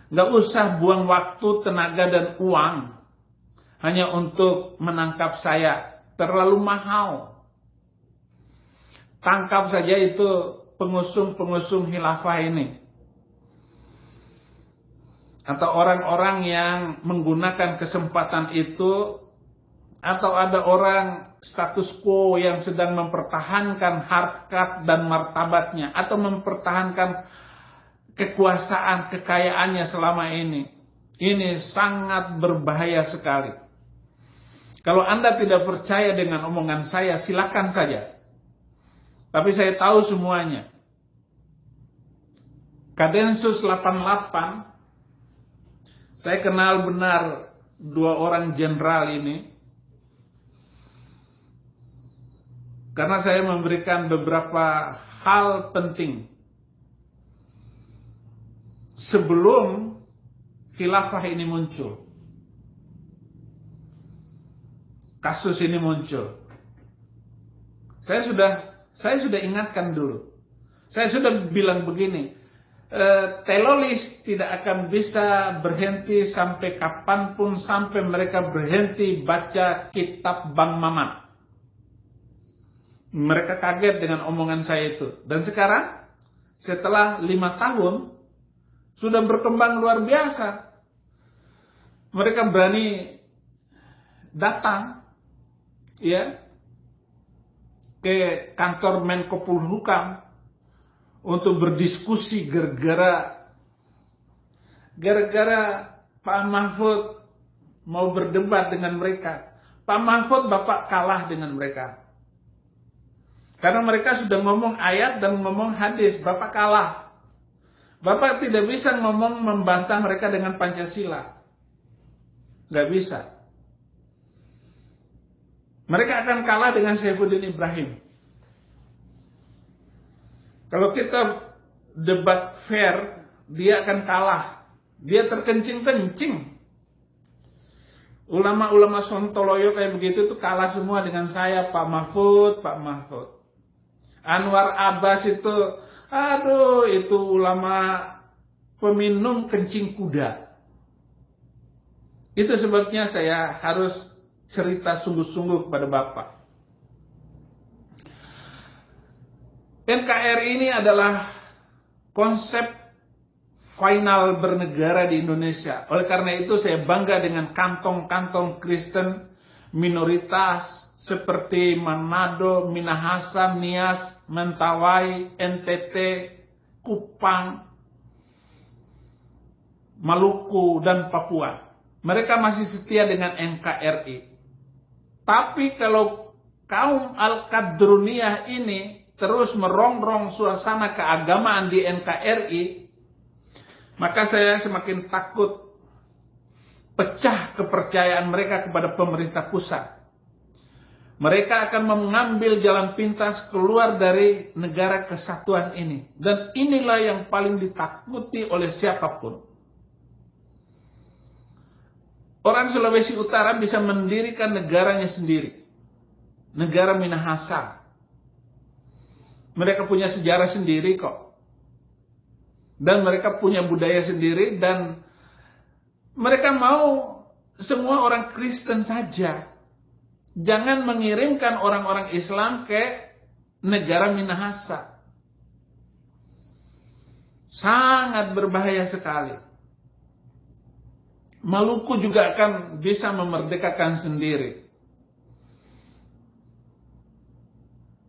Nggak usah buang waktu, tenaga, dan uang hanya untuk menangkap saya. Terlalu mahal. Tangkap saja itu pengusung-pengusung khilafah ini. Atau orang-orang yang menggunakan kesempatan itu. Atau ada orang status quo yang sedang mempertahankan harkat dan martabatnya. Atau mempertahankan kekuasaan, kekayaannya selama ini. Ini sangat berbahaya sekali. Kalau Anda tidak percaya dengan omongan saya, silakan saja. Tapi saya tahu semuanya. Kadensus 88, saya kenal benar dua orang jenderal ini. Karena saya memberikan beberapa hal penting sebelum khilafah ini muncul. Kasus ini muncul. Saya sudah ingatkan dulu. Saya sudah bilang begini, teroris tidak akan bisa berhenti sampai kapanpun sampai mereka berhenti baca kitab Bang Mamat. Mereka kaget dengan omongan saya itu. Dan sekarang setelah 5 tahun sudah berkembang luar biasa. Mereka berani datang ya ke kantor Menko Polhukam untuk berdiskusi gara-gara Pak Mahfud mau berdebat dengan mereka. Pak Mahfud Bapak kalah dengan mereka. Karena mereka sudah ngomong ayat dan ngomong hadis, Bapak kalah. Bapak tidak bisa ngomong membantah mereka dengan Pancasila. Gak bisa. Mereka akan kalah dengan Saifuddin Ibrahim. Kalau kita debat fair, dia akan kalah. Dia terkencing-kencing. Ulama-ulama Sontoloyo kayak begitu itu kalah semua dengan saya, Pak Mahfud. Anwar Abbas itu, aduh, itu ulama peminum kencing kuda. Itu sebabnya saya harus cerita sungguh-sungguh kepada Bapak. NKRI ini adalah konsep final bernegara di Indonesia. Oleh karena itu saya bangga dengan kantong-kantong Kristen minoritas seperti Manado, Minahasa, Nias, Mentawai, NTT, Kupang, Maluku, dan Papua. Mereka masih setia dengan NKRI. Tapi kalau kaum Al-Qadruniyah ini terus merongrong suasana keagamaan di NKRI, maka saya semakin takut pecah kepercayaan mereka kepada pemerintah pusat. Mereka akan mengambil jalan pintas keluar dari negara kesatuan ini. Dan inilah yang paling ditakuti oleh siapapun. Orang Sulawesi Utara bisa mendirikan negaranya sendiri. Negara Minahasa. Mereka punya sejarah sendiri kok. Dan mereka punya budaya sendiri. Dan mereka mau semua orang Kristen saja. Jangan mengirimkan orang-orang Islam ke negara Minahasa. Sangat berbahaya sekali. Maluku juga akan bisa memerdekakan sendiri.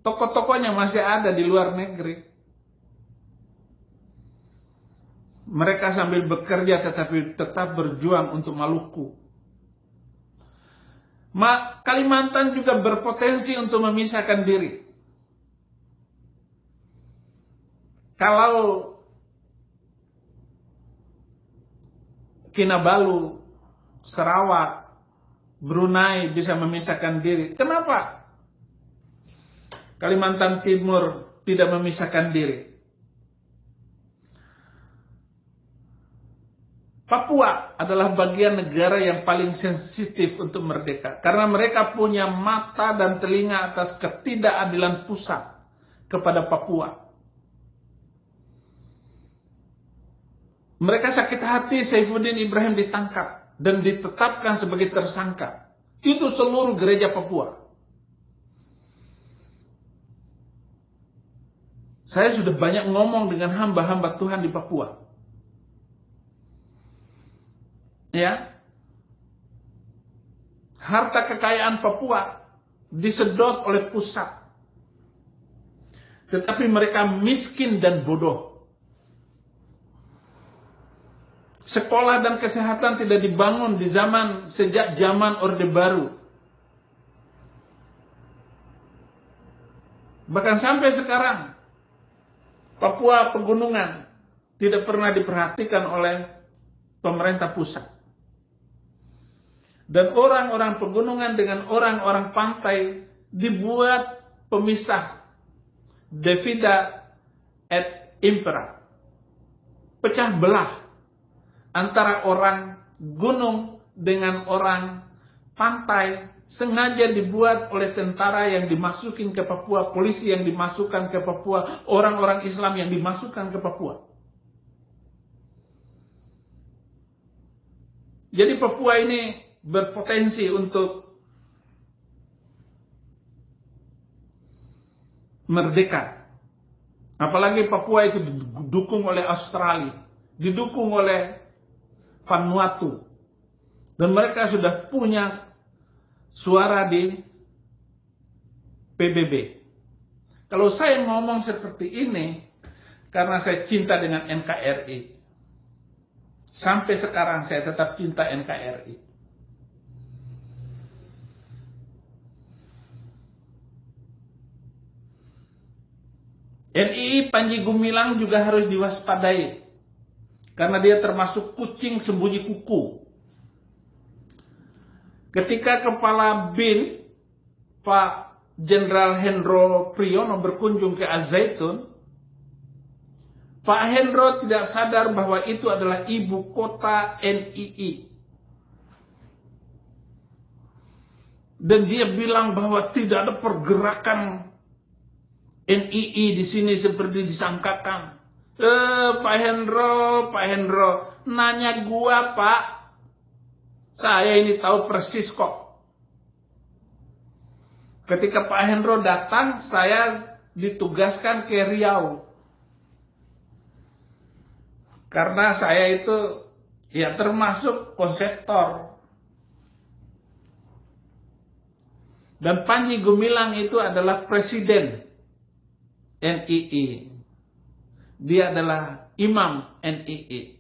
Tokoh-tokohnya masih ada di luar negeri. Mereka sambil bekerja tetapi tetap berjuang untuk Maluku. Kalimantan juga berpotensi untuk memisahkan diri. Kalau Kinabalu, Sarawak, Brunei bisa memisahkan diri, kenapa Kalimantan Timur tidak memisahkan diri? Papua adalah bagian negara yang paling sensitif untuk merdeka. Karena mereka punya mata dan telinga atas ketidakadilan pusat kepada Papua. Mereka sakit hati Saifuddin Ibrahim ditangkap dan ditetapkan sebagai tersangka. Itu seluruh gereja Papua. Saya sudah banyak ngomong dengan hamba-hamba Tuhan di Papua. Ya, harta kekayaan Papua disedot oleh pusat, tetapi mereka miskin dan bodoh. Sekolah dan kesehatan tidak dibangun sejak zaman Orde Baru. Bahkan sampai sekarang, Papua pegunungan tidak pernah diperhatikan oleh pemerintah pusat. Dan orang-orang pegunungan dengan orang-orang pantai dibuat pemisah. Divida et impera. Pecah belah antara orang gunung dengan orang pantai. Sengaja dibuat oleh tentara yang dimasukin ke Papua, polisi yang dimasukkan ke Papua, orang-orang Islam yang dimasukkan ke Papua. Jadi Papua ini berpotensi untuk merdeka. Apalagi Papua itu didukung oleh Australia, didukung oleh Vanuatu. Dan mereka sudah punya suara di PBB. Kalau saya ngomong seperti ini, karena saya cinta dengan NKRI. Sampai sekarang saya tetap cinta NKRI. NII Panji Gumilang juga harus diwaspadai. Karena dia termasuk kucing sembunyi kuku. Ketika Kepala BIN, Pak Jenderal Hendro Priyono berkunjung ke Az-Zaitun, Pak Hendro tidak sadar bahwa itu adalah ibu kota NII. Dan dia bilang bahwa tidak ada pergerakan NII di sini seperti disangkakan. Pak Hendro, nanya gua Pak. Saya ini tahu persis kok. Ketika Pak Hendro datang, saya ditugaskan ke Riau. Karena saya itu ya termasuk konseptor. Dan Panji Gumilang itu adalah presiden NII. Dia adalah imam NII.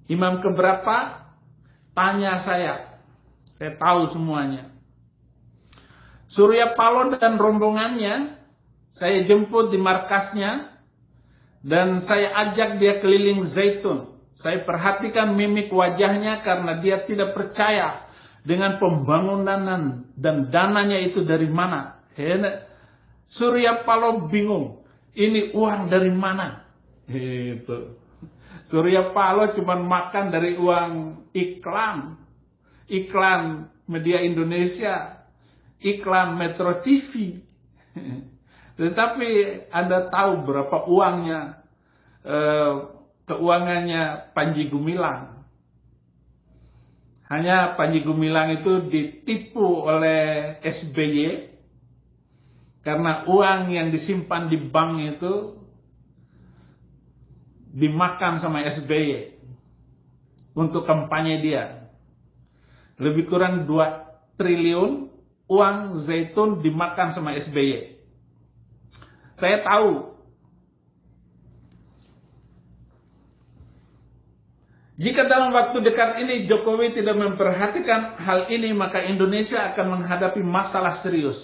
Imam keberapa? Tanya saya. Saya tahu semuanya. Surya Paloh dan rombongannya saya jemput di markasnya dan saya ajak dia keliling Zaitun. Saya perhatikan mimik wajahnya karena dia tidak percaya dengan pembangunan dan dananya itu dari mana. Surya Paloh bingung, ini uang dari mana? Itu. Surya Paloh cuma makan dari uang iklan media Indonesia, iklan Metro TV. Tetapi Anda tahu berapa uangnya, keuangannya Panji Gumilang. Hanya Panji Gumilang itu ditipu oleh SBY karena uang yang disimpan di bank itu dimakan sama SBY untuk kampanye dia. Lebih kurang 2 triliun uang zaitun dimakan sama SBY. Saya tahu. Jika dalam waktu dekat ini Jokowi tidak memperhatikan hal ini, maka Indonesia akan menghadapi masalah serius.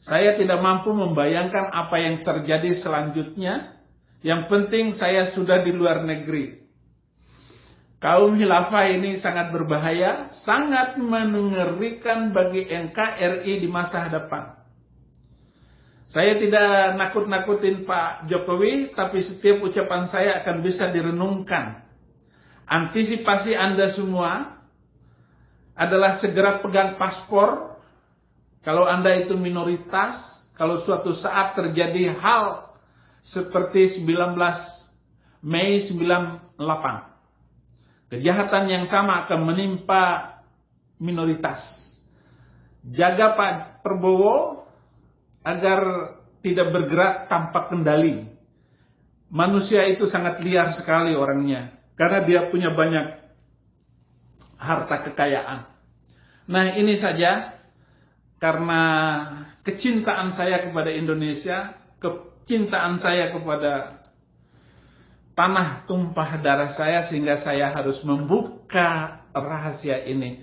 Saya tidak mampu membayangkan apa yang terjadi selanjutnya. Yang penting saya sudah di luar negeri. Kaum khilafah ini sangat berbahaya, sangat mengerikan bagi NKRI di masa hadapan. Saya tidak nakut-nakutin Pak Jokowi, tapi setiap ucapan saya akan bisa direnungkan. Antisipasi Anda semua adalah segera pegang paspor. Kalau Anda itu minoritas, kalau suatu saat terjadi hal seperti 19 Mei 98, kejahatan yang sama akan menimpa minoritas. Jaga Pak Prabowo agar tidak bergerak tanpa kendali. Manusia itu sangat liar sekali orangnya, karena dia punya banyak harta kekayaan. Nah, ini saja karena kecintaan saya kepada Indonesia, kecintaan saya kepada tanah tumpah darah saya, sehingga saya harus membuka rahasia ini.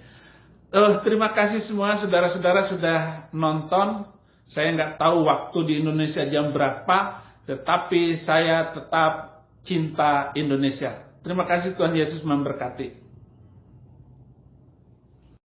Terima kasih semua saudara-saudara sudah nonton. Saya nggak tahu waktu di Indonesia jam berapa, tetapi saya tetap cinta Indonesia. Terima kasih, Tuhan Yesus memberkati.